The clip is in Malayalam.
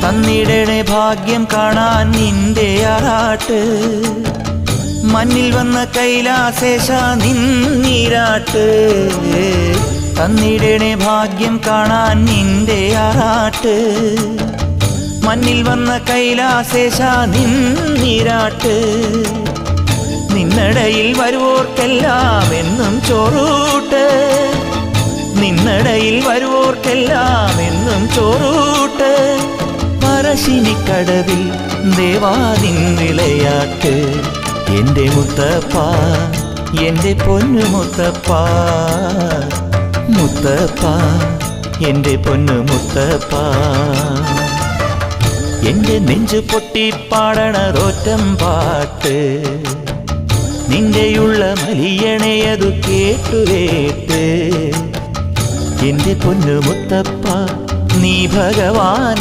തന്നിടണേ ഭാഗ്യം കാണാൻ നിന്റെ ആറാട്ട് മണ്ണിൽ വന്ന കൈലാസേശ നിന്നീരാട്ട് തന്നിടണേ ഭാഗ്യം കാണാൻ നിന്റെ ആറാട്ട് മണ്ണിൽ വന്ന കൈലാസേശ നിന്നീരാട്ട് നിന്നടയിൽ വരുവോർക്കെല്ലാം എന്നും ചോറൂട്ട് നിന്നടയിൽ വരുവോർക്കെല്ലാം എന്നും ചോറൂട്ട് പറശ്ശിനിക്കടവിൽ ദേവാദിൻ വിളയാട്ട് എൻ്റെ മുത്തപ്പ എൻ്റെ പൊന്നു മുത്തപ്പ മുത്തപ്പ എൻ്റെ പൊന്നു മുത്തപ്പ എൻ്റെ നെഞ്ചു പൊട്ടി പാടണതൊറ്റം പാട്ട് നിന്റെയുള്ള മലിയണയതു കേട്ടുകേട്ട് എൻ്റെ പൊന്നു മുത്തപ്പ നീ ഭഗവാൻ